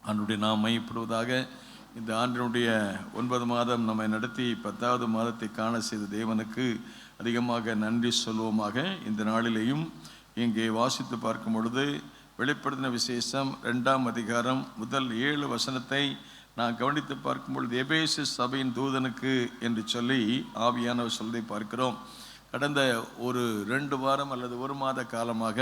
ஆண்டுடைய நாம் மையப்படுவதாக. இந்த ஆண்டினுடைய 9 மாதம் நம்மை நடத்தி 10வது மாதத்தை காண செய்த தேவனுக்கு அதிகமாக நன்றி சொல்வோமாக. இந்த நாளிலேயும் இங்கே வாசித்து பார்க்கும் பொழுது வெளிப்படுத்தின விசேஷம் 2ஆம் அதிகாரம் முதல் 7 வசனத்தை நான் கவனித்து பார்க்கும் பொழுது எபேசு சபையின் தூதனுக்கு என்று சொல்லி ஆவியானவர் சொல்வதை பார்க்கிறோம். கடந்த ஒரு 2 வாரம் அல்லது 1 மாத காலமாக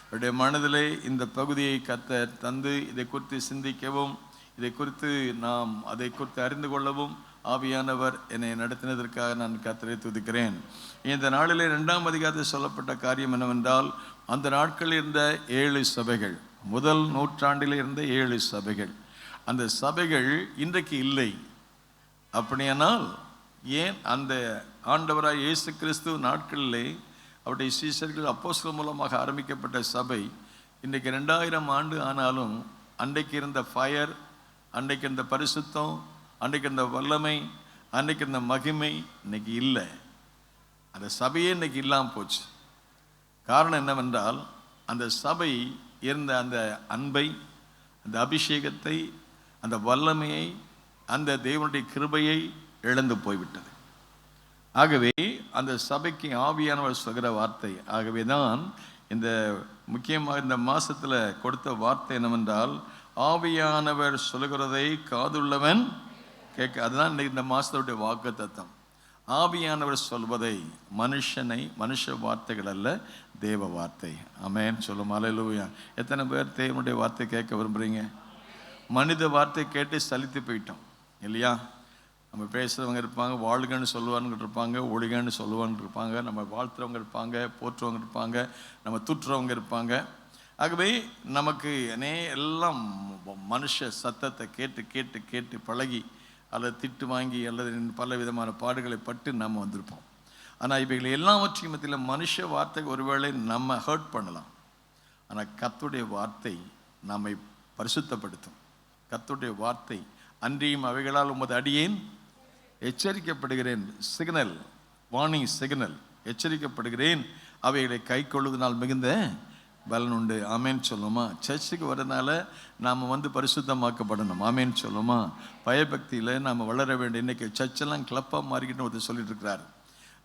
என்னுடைய மனதிலே இந்த பகுதியை கர்த்தர் தந்து இதை குறித்து சிந்திக்கவும், இதை குறித்து நாம் அதை குறித்து அறிந்து கொள்ளவும் ஆவியானவர் என்னை நடத்தினதற்காக நான் கர்த்தரை துதிக்கிறேன். இந்த நாளிலே 2ஆம் அதிகாரத்தில் சொல்லப்பட்ட காரியம் என்னவென்றால், அந்த நாட்களில் இருந்த 7 சபைகள், முதல் நூற்றாண்டில் இருந்த 7 சபைகள், அந்த சபைகள் இன்றைக்கு இல்லை. அப்படியானால் ஏன் அந்த ஆண்டவராய் இயேசு கிறிஸ்து நாட்களிலே அவருடைய சீஷர்கள் அப்போஸ்தலர் மூலமாக ஆரம்பிக்கப்பட்ட சபை இன்றைக்கு 2000 ஆண்டு ஆனாலும் அன்றைக்கு இருந்த ஃபயர், அன்றைக்கு இருந்த பரிசுத்தம், அன்றைக்கு இருந்த வல்லமை, அன்றைக்கு இருந்த மகிமை இன்னைக்கு இல்லை. அந்த சபையே இன்னைக்கு இல்லாமல் போச்சு. காரணம் என்னவென்றால், அந்த சபை இருந்த அந்த அன்பை, அந்த அபிஷேகத்தை, அந்த வல்லமையை, அந்த தேவனுடைய கிருபையை இழந்து போய்விட்டது. ஆகவே அந்த சபைக்கு ஆவியானவர் சொல்கிற வார்த்தை, ஆகவே தான் இந்த முக்கியமாக இந்த மாதத்தில் கொடுத்த வார்த்தை என்னவென்றால், ஆவியானவர் சொல்கிறதை காதுள்ளவன் கேட்க. அதுதான் இந்த மாதத்துடைய வாக்கு தத்தம். ஆவியானவர் சொல்வதை, மனுஷ வார்த்தைகள் அல்ல, தேவ வார்த்தை. ஆமென் சொல்லும். அல்லேலூயா. எத்தனை பேர் தேவனுடைய வார்த்தை கேட்க விரும்புகிறீங்க? மனித வார்த்தை கேட்டு சலித்து போயிட்டோம் இல்லையா? நம்ம பேசுகிறவங்க இருப்பாங்க, வாழ்கன்னு சொல்லுவாங்க இருப்பாங்க, ஒழிகன்னு சொல்லுவாங்க இருப்பாங்க, நம்ம வாழ்த்துறவங்க இருப்பாங்க, போற்றுறவங்க இருப்பாங்க, நம்ம தூற்றுறவங்க இருப்பாங்க. ஆகவே நமக்கு எல்லாம் மனுஷ சத்தத்தை கேட்டு கேட்டு கேட்டு பழகி அல்லது திட்டு வாங்கி அல்லது பல விதமான பாடுகளை பட்டு நம்ம வந்திருப்போம். ஆனால் இவைகள் எல்லாவற்றையும் மத்தியில் மனுஷ வார்த்தை ஒருவேளை நம்ம ஹர்ட் பண்ணலாம். ஆனால் கர்த்தருடைய வார்த்தை நம்மை பரிசுத்தப்படுத்தும். கர்த்தருடைய வார்த்தை, அன்றியும் அவைகளால் உமது அடியேன் எச்சரிக்கப்படுகிறேன், சிக்னல், வார்னிங் சிக்னல், எச்சரிக்கப்படுகிறேன், அவைகளை கை கொள்வதனால் மிகுந்த பலன் உண்டு. ஆமேன் சொல்லுமா? சர்ச்சுக்கு வரதுனால நாம் பரிசுத்தமாக்கப்படணும். ஆமேன் சொல்லுமா? பயபக்தியில் நாம் வளர வேண்டும். இன்றைக்கி சர்ச்செல்லாம் கிளப்பாக மாறிக்கிட்டு ஒருத்தர் சொல்லிட்டு இருக்கிறார்.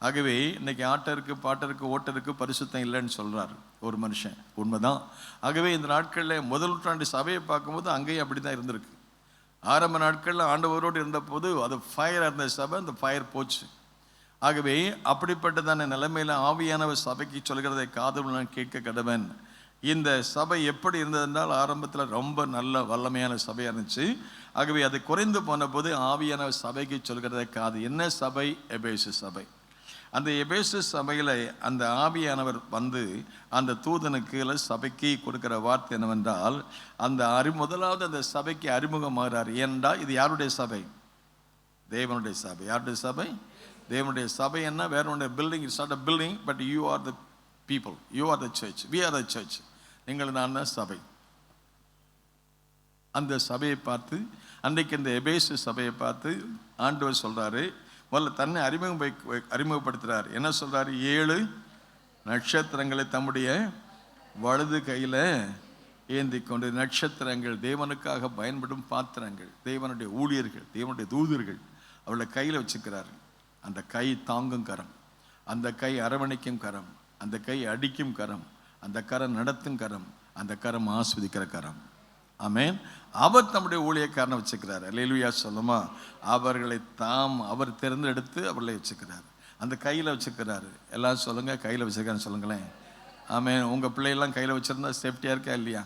ஆகவே இன்றைக்கி ஆட்டருக்கு, பாட்டருக்கு, ஓட்டருக்கு பரிசுத்தம் இல்லைன்னு சொல்கிறார் ஒரு மனுஷன். உண்மைதான். ஆகவே இந்த நாட்களில் முதல் நூற்றாண்டு சபையை பார்க்கும்போது அங்கேயும் அப்படி தான் இருந்திருக்கு. ஆரம்ப நாட்களில் ஆண்டவரோடு இருந்தபோது அது ஃபயராக இருந்த சபை, அந்த ஃபயர் போச்சு. ஆகவே அப்படிப்பட்டதான நிலைமையில் ஆவியானவர் சபைக்கு சொல்கிறதை காதுடன் கேட்க கடவன். இந்த சபை எப்படி இருந்ததென்றால், ஆரம்பத்தில் ரொம்ப நல்ல வல்லமையான சபையாக இருந்துச்சு. ஆகவே அது குறைந்து போன போது ஆவியானவர் சபைக்கு சொல்கிறதை காது. என்ன சபை? எபேசு சபை. அந்த எபேசு சபையில் அந்த ஆவியானவர் அந்த தூதனுக்கு சபைக்கு கொடுக்கிற வார்த்தை என்னவென்றால், அந்த முதலாவது அந்த சபைக்கு அறிமுகமாகிறார். ஏனென்றால் இது யாருடைய சபை? தேவனுடைய சபை. யாருடைய சபை? தேவனுடைய சபை. என்ன வேற ஒன்று building, it's not a building, but you are the people, you are the church, we are the church. நீங்கள் நான் தான் சபை. அந்த சபையை பார்த்து, அன்றைக்கு இந்த எபேசு சபையை பார்த்து ஆண்டவர் சொல்கிறாரு, முதல்ல தன்னை அறிமுகப்படுத்துகிறார். என்ன சொல்கிறார்? 7 நட்சத்திரங்களை தம்முடைய வலது கையில் ஏந்தி கொண்டு, நட்சத்திரங்கள் தேவனுக்காக பயன்படும் பாத்திரங்கள், தேவனுடைய ஊழியர்கள், தேவனுடைய தூதர்கள் அவளை கையில் வச்சுக்கிறார். அந்த கை தாங்கும் கரம், அந்த கை அரவணைக்கும் கரம், அந்த கை அடிக்கும் கரம், அந்த கரம் நடத்தும் கரம், அந்த கரம் ஆஸ்வதிக்கிற கரம். ஆமென். அவர் தம்முடைய ஊழியக்காரனை வச்சுக்கிறார். அல்லேலூயா சொல்லுமா? அவர்களை அவர் தேர்ந்தெடுத்து அவர்களை வச்சுக்கிறார். அந்த கையில் வச்சுக்கிறாரு. எல்லாம் சொல்லுங்கள், கையில் வச்சுருக்கான்னு சொல்லுங்களேன். ஆமென். உங்கள் பிள்ளைகள்லாம் கையில் வச்சுருந்தா சேஃப்டியாக இருக்கா இல்லையா?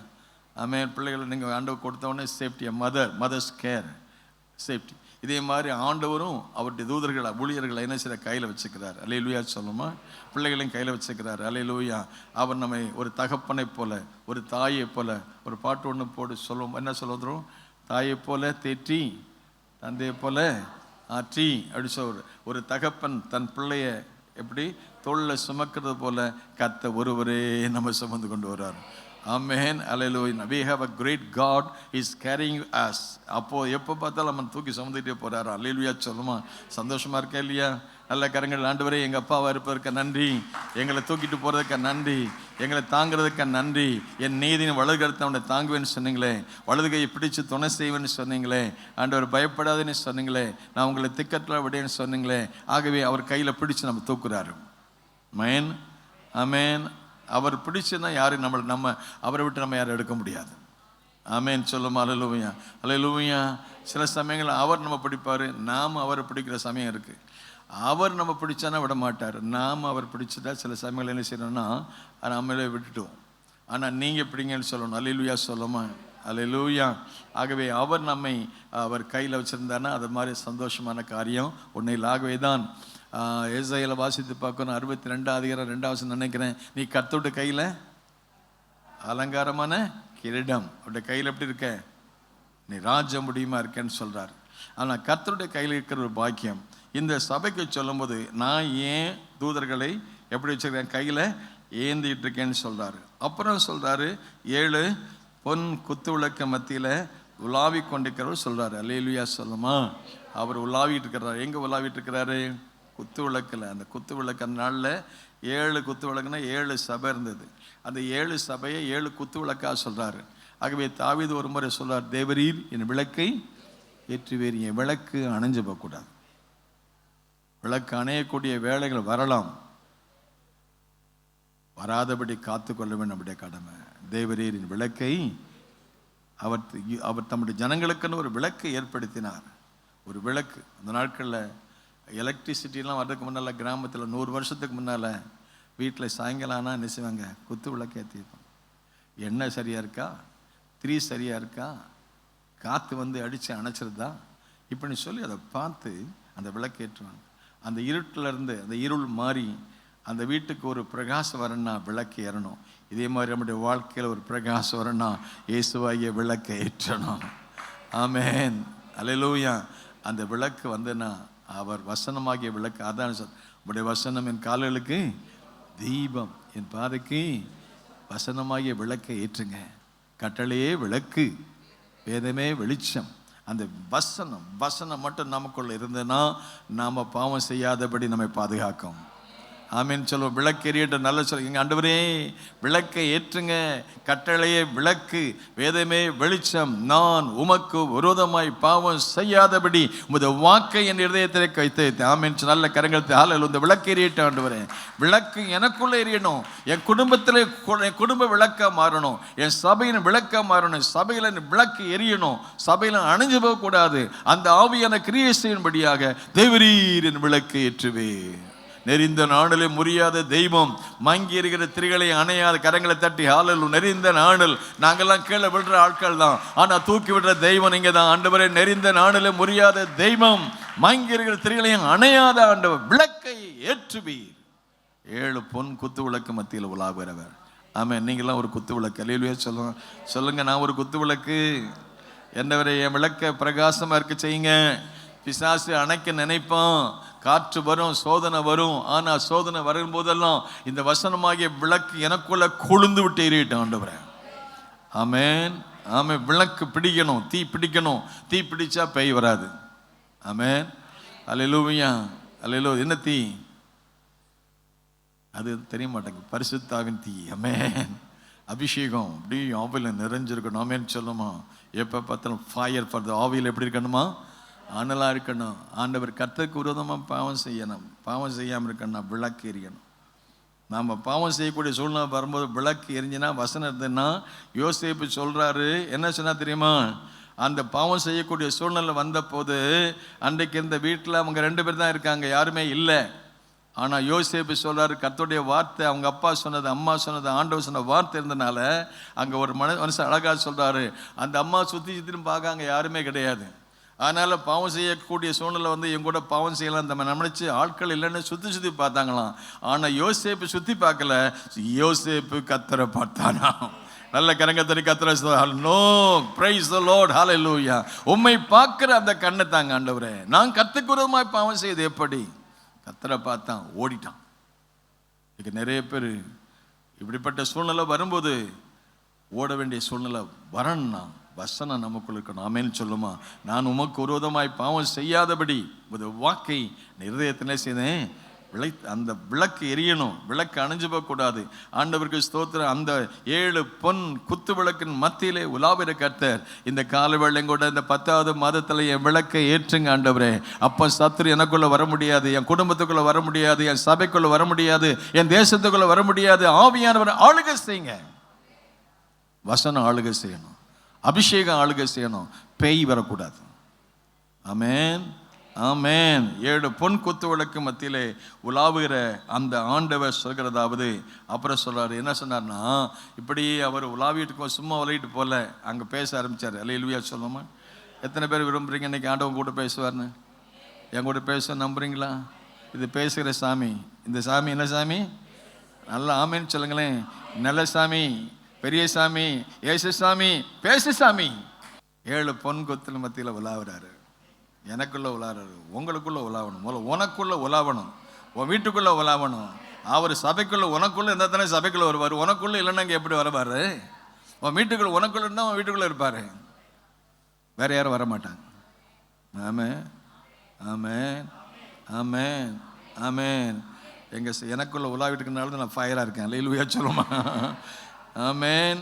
ஆமென். பிள்ளைகளை நீங்கள் ஆண்டவர் கொடுத்தவொடனே சேஃப்டியாக, மதர்ஸ் கேர், சேஃப்டி. இதே மாதிரி ஆண்டவரும் அவருடைய தூதர்கள், ஊழியர்களை என்ன செய்ய கையில் வச்சுக்கிறார். அல்லேலூயா சொல்லுமா? பிள்ளைகளையும் கையில் வச்சுக்கிறார். அல்லேலூயா. அவர் நம்மை ஒரு தகப்பனை போல, ஒரு தாயை போல, ஒரு பாட்டு ஒன்று போட்டு சொல்லுவோம். என்ன சொல்லுறோம்? தாயை போல தேற்றி, தந்தையை போல ஆற்றி அப்படி சொல்ற ஒரு தகப்பன் தன் பிள்ளைய எப்படி தோளில் சுமக்கிறது போல கர்த்தர் ஒருவரே நம்ம சுமந்து கொண்டு வர்றார். Amen. Hallelujah. We have a great God. He's carrying us. அப்போ எப்போ பார்த்தாலும் நம்ம தூக்கி சுமந்துட்டே போறாரு. அல்லேலூயா சொல்லுமா. சந்தோஷமா இருக்கா இல்லையா? நல்ல கரங்கள். ஆண்டவரே, எங்க அப்பாவா இருப்பதற்கு நன்றி, எங்களை தூக்கிட்டு போறதுக்கு நன்றி, எங்களை தாங்கிறதுக்கு நன்றி. என் நீதியின் வலது கருத்தை அவனை தாங்குவேன்னு சொன்னீங்களே, வலது கையை பிடிச்சு துணை செய்வேன்னு சொன்னீங்களே, ஆண்டவர் பயப்படாதுன்னு சொன்னீங்களே, நான் உங்களை திக்கத்தில் விடேன்னு சொன்னீங்களே. ஆகவே அவர் கையில் பிடிச்சு நம்ம தூக்குறாரு. மேன் அமேன். அவர் பிடிச்சுன்னா யாரும் நம்ம அவரை விட்டு நம்ம யாரும் எடுக்க முடியாது. ஆமேன் சொல்லுமா. அல்லேலூயா அல்லேலூயா. சில சமயங்கள் அவர் நம்ம பிடிப்பார், நாம் அவரை பிடிக்கிற சமயம் இருக்குது. அவர் நம்ம பிடிச்சானா விட மாட்டார், நாம் அவர் பிடிச்சிட்டா சில சமயங்கள் என்ன செய்யணும்னா நம்மளே விட்டுட்டோம். ஆனால் நீங்கள் பிடிங்கன்னு சொல்லணும். அல்லேலூயா சொல்லுமா. அல்லேலூயா. ஆகவே அவர் நம்மை அவர் கையில் வச்சுருந்தாருன்னா அது மாதிரி சந்தோஷமான காரியம் ஒன்றும் இல்லை. ஆகவே தான் ஏசாயால வாசித்து பார்க்கணும். 62:2 நினைக்கிறேன். நீ கர்த்தருடைய கையில் அலங்காரமான கிரீடம், அவருடைய கையில் எப்படி இருக்க, நீ ராஜ முடியுமா இருக்கேன்னு சொல்கிறார். ஆனால் கர்த்தருடைய கையில் இருக்கிற ஒரு பாக்கியம் இந்த சபைக்கு சொல்லும்போது, நான் ஏன் தூதர்களை எப்படி வச்சுருக்கேன், கையில் ஏந்திட்டு இருக்கேன்னு சொல்கிறாரு. அப்புறம் சொல்கிறாரு, 7 பொன் குத்து விளக்கு மத்தியில் உலாவி கொண்டிருக்கிறவர் சொல்கிறாரு. அல்லேலூயா சொல்லுமா. அவர் உலாவிட்டு இருக்கிறார். எங்கே உலாவிட்டு இருக்கிறாரு? குத்து விளக்கில். அந்த குத்து விளக்கு அந்த நாளில் 7 குத்து விளக்குனா 7 சபை இருந்தது. அந்த 7 சபையை 7 குத்து விளக்காக சொல்கிறாரு. ஆகவே தாவீது ஒரு முறை சொல்கிறார், தேவரீர் என் விளக்கை ஏற்றுவேர். என் விளக்கு அணைஞ்சு போகக்கூடாது. விளக்கு அணையக்கூடிய வேலைகள் வரலாம், வராதபடி காத்து கொள்ள வேண்டும் நம்முடைய கடமை. தேவரீரின் விளக்கை அவர் தம்முடைய ஜனங்களுக்குன்னு ஒரு விளக்கை ஏற்படுத்தினார். ஒரு விளக்கு. அந்த நாட்களில் எலக்ட்ரிசிட்டிலாம் வர்றதுக்கு முன்னால் கிராமத்தில் 100 வருஷத்துக்கு முன்னால் வீட்டில் சாயங்காலம் ஆனால் என்ன செய்வாங்க, குத்து விளக்கு ஏற்றிருப்பாங்க. எண்ணெய் சரியாக இருக்கா, திரி சரியாக இருக்கா, காற்று வந்து அடித்து அணைச்சிருதா இப்படின்னு சொல்லி அதை பார்த்து அந்த விளக்கு ஏற்றுவாங்க. அந்த இருட்டிலேருந்து அந்த இருள் மாறி அந்த வீட்டுக்கு ஒரு பிரகாசம் வரணும்னா விளக்கு ஏறணும். இதே மாதிரி நம்முடைய வாழ்க்கையில் ஒரு பிரகாசம் வரணும்னா இயேசுவாகிய விளக்கை ஏற்றணும். ஆமென் அல்லேலூயா. அந்த விளக்கு வந்துன்னா அவர் வசனமாகிய விளக்கு. அதான் உடைய வசனம் என் கால்களுக்கு தீபம், என் பாதைக்கு வசனமாகிய விளக்கை ஏற்றுங்க. கட்டளையே விளக்கு, வேதமே வெளிச்சம். அந்த வசனம் மட்டும் நமக்குள்ள இருந்ததுன்னா நாம பாவம் செய்யாதபடி நம்மை பாதுகாக்கும். ஆமீன் சொல்லுவோம். விளக்கு எரியட்ட நல்ல சொல்லுங்க. ஆண்டவரே விளக்கை ஏற்றுங்க, கட்டளையே விளக்கு, வேதமே வெளிச்சம், நான் உமக்கு விரோதமாய் பாவம் செய்யாதபடி உமது வாக்கை என் இதயத்திலே வைத்து. ஆமீன். நல்ல கரங்கள் ஹல்லேலூயா. இந்த விளக்கு எரியட்டும் ஆண்டவரே. விளக்கு எனக்குள்ள எரியணும், என் குடும்பத்தில் என் குடும்ப விளக்கா மாறணும், என் சபையின் விளக்கா மாறணும், சபையில் விளக்கு எரியணும், சபையில் அணைஞ்சு போகக்கூடாது. அந்த ஆவியான கிரியை செய்யும்படியாக தேவரீரின் விளக்கு ஏற்றுவே. நெறிந்த நாணலே முறியாத தெய்வம், மங்கி இருக்கிற திரிகளை அணையாத கரங்களை தட்டி ஹல்லேலூயா. நெறிந்த நாணல், நாங்கெல்லாம் கீழே விடுற ஆட்கள் தான், ஆனால் தூக்கி விடுற தெய்வம் நீங்க தான் ஆண்டவரே. நெறிந்த நாணலே முறியாத தெய்வம், மங்கி இருக்கிற திரிகளையும் அணையாத ஆண்டவர், விளக்கை ஏற்றுவீர். 7 பொன் குத்து விளக்கு மத்தியில் உலாவுகிறவர். ஆமாம். நீங்களாம் ஒரு குத்து விளக்கு. அல்லேலூயா சொல்லுங்க. நான் ஒரு குத்து விளக்கு. என்னவரை என் விளக்க பிரகாசமா இருக்க செய்யுங்க. பிசாசு அணைக்க நினைப்பான், காற்று வரும், சோதனை வரும். ஆனால் சோதனை வரும்போதெல்லாம் இந்த வசனமாகிய விளக்கு எனக்குள்ள கொழுந்து விட்டு எரியட்டும் ஆண்டவரே. ஆமென் ஆமென். விளக்கு பிடிக்கணும், தீ பிடிக்கணும். தீ பிடிச்சா பேய் வராது. ஆமென் அல்லேலூயா அல்லேலூயா. என்ன தீ? அது தெரிய மாட்டேங்க. பரிசுத்தாவின் தீ. ஆமென். அபிஷேகம் அப்படி ஆவியில் நிறைஞ்சிருக்கணும். ஆமென் சொல்லுமா. எப்போ பார்த்தாலும் ஃபயர் ஃபார் த. ஆவியில் எப்படி இருக்கணுமா? அனலாக இருக்கணும். ஆண்டவர் கர்த்தருக்கு விரோதமாக பாவம் செய்யணும். பாவம் செய்யாமல் இருக்கணும்னா விளக்கு எரியணும். நாம் பாவம் செய்யக்கூடிய சூழ்நிலை வரும்போது விளக்கு எரிஞ்சுன்னா, வசனம் இருந்ததுன்னா, யோசேப்பு சொல்கிறாரு, என்ன சொன்னா தெரியுமா? அந்த பாவம் செய்யக்கூடிய சூழ்நிலை வந்த போது அன்றைக்கு இருந்த வீட்டில் அவங்க 2 பேர் தான் இருக்காங்க, யாருமே இல்லை. ஆனால் யோசேப்பு சொல்கிறாரு, கர்த்தருடைய வார்த்தை, அவங்க அப்பா சொன்னது, அம்மா சொன்னது, ஆண்டவர் சொன்ன வார்த்தை இருந்தனால அங்கே ஒரு மனுஷன் அழகாக சொல்கிறாரு, அந்த அம்மா சுற்றின்னு பார்க்க அங்கே யாருமே கிடையாது. அதனால் பாவம் செய்யக்கூடிய சூழ்நிலை வந்து என் கூட பாவம் செய்யலாம் நம்ம நினச்சி ஆட்கள் இல்லைன்னு சுற்றி பார்த்தாங்களாம். ஆனால் யோசேப்பு சுற்றி பார்க்கல, யோசேப்பு கர்த்தரை பார்த்தானா. நல்ல கரங்கத்தடி கர்த்தரை. No praise the lord. Hallelujah. உம்மை பார்க்கிற அந்த கண்ணை தாங்க ஆண்டவரே. நான் கர்த்தருக்கு விரோதமாய் பாவம் செய்து எப்படி? கர்த்தரை பார்த்தான், ஓடிட்டான். இதுக்கு நிறைய பேர் இப்படிப்பட்ட சூழ்நிலை வரும்போது ஓட வேண்டிய சூழ்நிலை வரணும்னா வசனம் நமக்குள்ள இருக்கணும். ஆமேன்னு சொல்லுமா, நான் உமக்கு விரோதமாய் பாவம் செய்யாதபடி ஒரு வாக்கை இருதயத்திலே செய்தேன். அந்த விளக்கு எரியணும், விளக்கு அணைஞ்சு போகக்கூடாது. ஆண்டவருக்கு ஸ்தோத்திரம். அந்த 7 பொன் குத்து விளக்கின் மத்தியிலே உலாவிற கர்த்தர் இந்த கால வேளையும் கூட இந்த 10வது மாதத்தில் என் விளக்கை ஏற்றுங்க ஆண்டவரே. அப்போ சத்துரு எனக்குள்ள வர முடியாது, என் குடும்பத்துக்குள்ள வர முடியாது, என் சபைக்குள்ள வர முடியாது, என் தேசத்துக்குள்ள வர முடியாது. ஆவியானவர் ஆளுகை செய்யுங்க. வசனம் ஆளுகை செய்யணும், அபிஷேகம் ஆளுகை செய்யணும், பேய் வரக்கூடாது. ஆமென், ஆமென். 7 பொன் குத்து விளக்கு மத்தியிலே உலாவுகிற அந்த ஆண்டவர் சொல்கிறதாவது. அப்புறம் சொல்றாரு, என்ன சொன்னார்னா, இப்படி அவர் உலாவிட்டு சும்மா உலகிட்டு போல அங்கே பேச ஆரம்பிச்சார். அல்லேலூயா சொல்லுமா. எத்தனை பேர் விரும்புறீங்க இன்னைக்கு ஆண்டவன் கூட பேசுவார்னு? என் கூட பேச நம்புறீங்களா? இது பேசுகிற சாமி. இந்த சாமி என்ன சாமி? நல்லா ஆமேன்னு சொல்லுங்களேன். நல்ல சாமி, பெரிய சாமி, ஏசு சாமி, பேசு சாமி. 7 பொன் கொத்துல மத்தியில் உலாவுறாரு. எனக்குள்ள உலாறாரு, உங்களுக்குள்ள உலாவணும். உனக்குள்ள உலாவணும், உன் வீட்டுக்குள்ள உலாவணும். அவர் சபைக்குள்ள உனக்குள்ள இருந்தால் தானே சபைக்குள்ள வருவார். உனக்குள்ள இல்லைன்னா இங்கே எப்படி வருவார்? உன் வீட்டுக்குள்ள உனக்குள்ள இருந்தால் உன் வீட்டுக்குள்ள இருப்பார், வேற யாரும் வரமாட்டாங்க. ஆமென், ஆமென், ஆமென், ஆமென். எனக்குள்ள உலாவிட்டுக்குனால நான் ஃபயராக இருக்கேன். அல்லேலூயா சொல்லுமா. ஆமென்.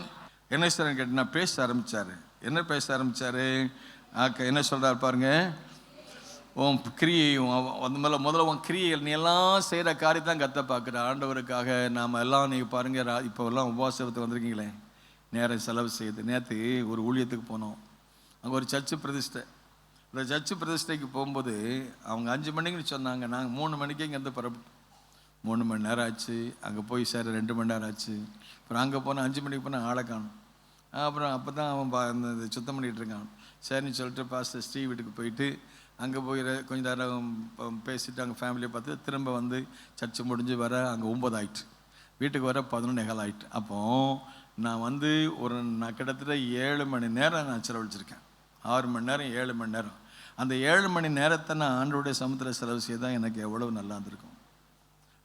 என்ன சார் கேட்டு நான் பேச ஆரம்பித்தார். என்ன பேச ஆரம்பித்தார்? என்ன சொல்கிறார் பாருங்க. உன் கிரியையும் அந்த மேலே முதல்ல உன் கிரியைகள் நீ எல்லாம் செய்கிற காரியத்தான் கத்த பார்க்குற ஆண்டவருக்காக. நாம் எல்லாம் நீங்கள் பாருங்கள், இப்போ எல்லாம் உபவாசத்துக்கு வந்திருக்கீங்களே, நேரம் செலவு செய்யுது. நேற்று ஒரு ஊழியத்துக்கு போனோம். அங்கே ஒரு சர்ச்சு பிரதிஷ்டை. அந்த சர்ச்சு பிரதிஷ்டைக்கு போகும்போது அவங்க 5 மணிக்குன்னு சொன்னாங்க. நாங்கள் 3 மணிக்கே இங்கேருந்து புறப்பட்டோம். 3 மணி நேரம் ஆச்சு. அங்கே போய் சேர 2 மணி நேரம் ஆச்சு. அப்புறம் அங்கே போனால் 5 மணிக்கு போனால் ஆளை காணும். அப்புறம் அப்போ தான் அவன் இந்த சுத்தம் பண்ணிகிட்டு இருக்கான். சரின்னு சொல்லிட்டு பாஸ்டர் ஸ்ரீ வீட்டுக்கு போயிட்டு அங்கே போய் கொஞ்சம் நேரம் பேசிவிட்டு அங்கே ஃபேமிலியை பார்த்து திரும்ப வந்து சர்ச்சு முடிஞ்சு வர அங்கே 9 ஆகிட்டு. வீட்டுக்கு வர 11:15 ஆகிட்டு. அப்போது நான் வந்து நான் கிட்டத்தட்ட 7 மணி நேரம் நான் செலவழிச்சிருக்கேன். 6 மணி நேரம் 7 மணி நேரம். அந்த 7 மணி நேரத்தை நான் ஆண்டவருடைய சமுத்திர செலவு செய்தால் எனக்கு எவ்வளவு நல்லா இருந்திருக்கும்.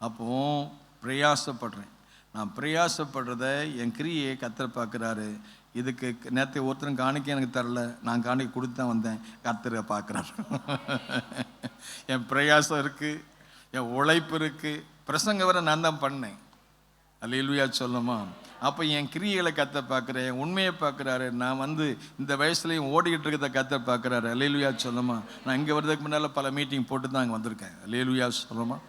அப்போது பிரயாசப்படுறேன். நான் பிரயாசப்படுறத என் கிரியை கர்த்தர் பார்க்குறாரு. இதுக்கு நேற்று ஒருத்தரும் காணிக்க எனக்கு தரல, நான் காணிக்க கொடுத்து தான் வந்தேன். கர்த்தரை பார்க்குறாரு. என் பிரயாசம் இருக்குது, என் உழைப்பு இருக்குது. பிரசங்க வர நான் தான் பண்ணேன். அல்லேலூயா சொல்லுமா. அப்போ என் கிரியைகளை கர்த்தர் பார்க்குறேன், என் உண்மையை பார்க்குறாரு. நான் வந்து இந்த வயசுலையும் ஓடிக்கிட்டு இருக்கிறத கர்த்தர் பார்க்குறாரு. அல்லேலூயா சொல்லுமா. நான் இங்கே வர்றதுக்கு முன்னால் பல மீட்டிங் போட்டு தான் அங்கே வந்திருக்கேன். அல்லேலூயா சொல்லுமா.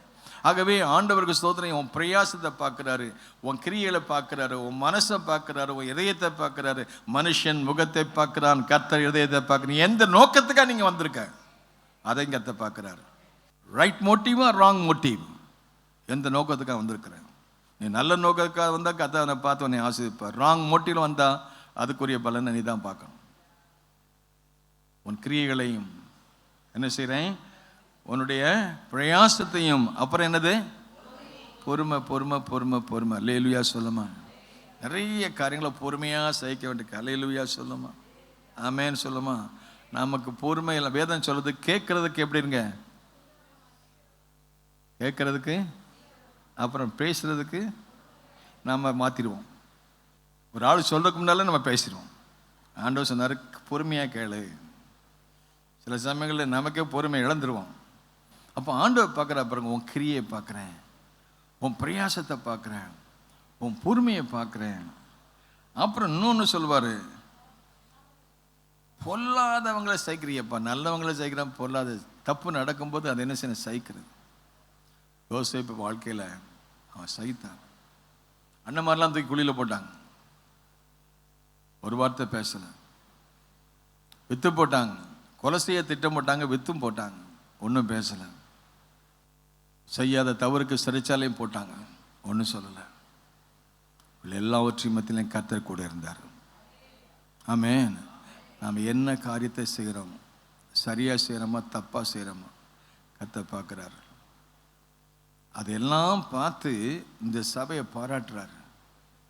ஆகவே ஆண்டவருக்கு ஸ்தோத்திரம். உன் பிரயாசத்தை பார்க்குறாரு, உன் கிரியைகளை பார்க்குறாரு, உன் மனசை பார்க்குறாரு, உன் இதயத்தை பார்க்குறாரு. மனுஷன் முகத்தை பார்க்குறான், கர்த்தர் இதயத்தை பார்க்குறீங்க. எந்த நோக்கத்துக்காக நீங்கள் வந்திருக்க அதையும் கர்த்தர் பார்க்குறாரு. ரைட் மோட்டிவா ராங் மோட்டிவ்? எந்த நோக்கத்துக்காக வந்திருக்கிறேன்? நீ நல்ல நோக்கத்துக்காக வந்தால் கர்த்தர் அவனை பார்த்து உன்னை ஆசீர்வதிப்பார். ராங் மோட்டிவ் வந்தால் அதுக்குரிய பலனை நீ தான் பார்க்கணும். உன் கிரியைகளையும் என்ன செய்கிறேன், உன்னுடைய பிரயாசத்தையும். அப்புறம் என்னது? பொறுமை, பொறுமை, பொறுமை, பொறுமை. அல்லேலூயா சொல்லுமா. நிறைய காரியங்களை பொறுமையாக சகிக்க வேண்டிய. அல்லேலூயா சொல்லுமா. ஆமேன்னு சொல்லுமா. நமக்கு பொறுமை இல்லை. வேதம் சொல்லுது கேட்கறதுக்கு எப்படி இருங்க, கேட்கறதுக்கு அப்புறம் பேசுறதுக்கு நம்ம மாற்றிடுவோம். ஒரு ஆள் சொல்றதுக்கு முன்னால நம்ம பேசிடுவோம். ஆண்டவர் சொன்னார் பொறுமையாக கேளு. சில சமயங்களில் நமக்கே பொறுமை இழந்துருவோம். அப்போ ஆண்டவர் பார்க்குற பாருங்க, உன் கிரியை பார்க்குறேன், உன் பிரயாசத்தை பார்க்குறேன், உன் பொறுமையை பார்க்குறேன். அப்புறம் இன்னொன்று சொல்லுவார், பொல்லாதவங்களை சைக்கிறியப்பா, நல்லவங்களை சைக்கிறான். பொல்லாத தப்பு நடக்கும்போது அது என்ன செய்ய சைக்கிறது. யோசேப்பு வாழ்க்கையில் அவன் சைத்தான். அண்ணன் மாதிரிலாம் தூக்கி குழியில் போட்டாங்க, ஒரு வார்த்தை பேசலை. வித்து போட்டாங்க, கொலை செய்ய திட்டம் போட்டாங்க, வித்தும் போட்டாங்க, ஒன்றும் பேசலை. செய்யாத தவறுக்கு சிறைச்சாலையும் போட்டாங்க, ஒன்றும் சொல்லலை. எல்லாவற்றையும் மத்தியிலும் கர்த்தர் கூட இருந்தார். ஆமென். நாம் என்ன காரியத்தை செய்கிறோம், சரியாக செய்கிறோமா தப்பாக செய்கிறோமா, கர்த்தர் பார்க்குறாரு. அதெல்லாம் பார்த்து இந்த சபையை பாராட்டுறாரு.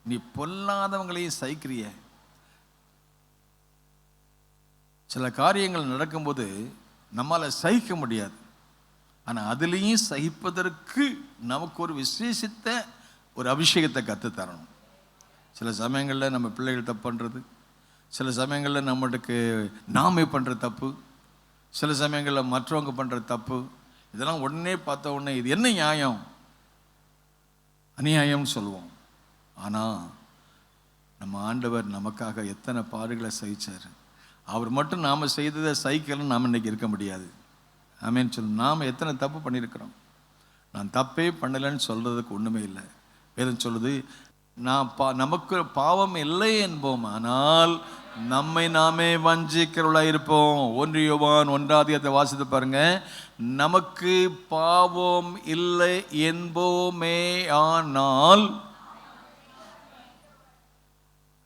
நீ பொல்லாதவங்களையும் சகிக்கிறிய. சில காரியங்கள் நடக்கும்போது நம்மளால் சகிக்க முடியாது. ஆனால் அதுலேயும் சகிப்பதற்கு நமக்கு ஒரு விசேஷித்த ஒரு அபிஷேகத்தை கற்று தரணும். சில சமயங்களில் நம்ம பிள்ளைகள் தப்பு பண்ணுறது, சில சமயங்களில் நம்மளுக்கு நாமே பண்ணுற தப்பு, சில சமயங்களில் மற்றவங்க பண்ணுற தப்பு, இதெல்லாம் உடனே பார்த்த உடனே இது என்ன நியாயம், அநியாயம்னு சொல்லுவோம். ஆனால் நம்ம ஆண்டவர் நமக்காக எத்தனை பாடுகளை சகிச்சார். அவர் மட்டும் நாம் செய்ததை சகிக்கலன்னு நாம் இன்றைக்கி இருக்க முடியாது. ஆமேன்னு சொல்லு. நாம் எத்தனை தப்பு பண்ணியிருக்கிறோம். நான் தப்பே பண்ணலைன்னு சொல்கிறதுக்கு ஒன்றுமே இல்லை. வேதம் சொல்லுது, நமக்கு பாவம் இல்லை என்போம், ஆனால் நம்மை நாமே வஞ்சிக்கிறவர்களாக இருப்போம். 1 யோவான் 1 வாசித்து பாருங்க. நமக்கு பாவம் இல்லை என்போமே, ஆனால்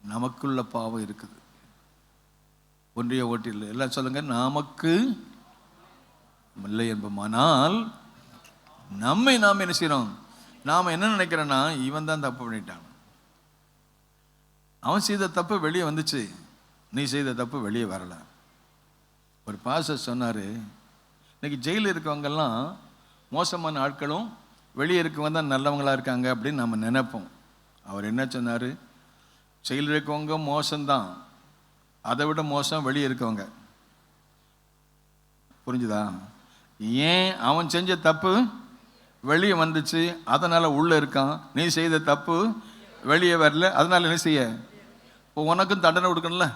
நமக்குள்ள பாவம் இருக்குது. ஒன்றிய ஓட்டில் எல்லாம் சொல்லுங்க, நமக்கு இல்லை என்போம், ஆனால் நம்மை நாம் என்ன செய்யறோம். நாம் என்ன நினைக்கிறோன்னா, இவன் தான் தப்பு பண்ணிட்டான், அவன் செய்த தப்பு வெளியே வந்துச்சு, நீ செய்த தப்பு வெளியே வரல. ஒரு பாஸ்டர் சொன்னார், இன்னைக்கு ஜெயிலில் இருக்கவங்கெல்லாம் மோசமான ஆட்களும் வெளியே இருக்கவங்க தான் நல்லவங்களாக இருக்காங்க அப்படின்னு நம்ம நினைப்போம். அவர் என்ன சொன்னார், ஜெயிலில் இருக்கவங்க மோசம்தான், அதை விட மோசம் வெளியே இருக்கவங்க. புரிஞ்சுதா? ஏன்? அவன் செஞ்ச தப்பு வெளியே வந்துச்சு, அதனால் உள்ளே இருக்கான். நீ செய்த தப்பு வெளியே வரல, அதனால் என்ன செய்ய, இப்போ உனக்கும் தண்டனை கொடுக்கணும்ல.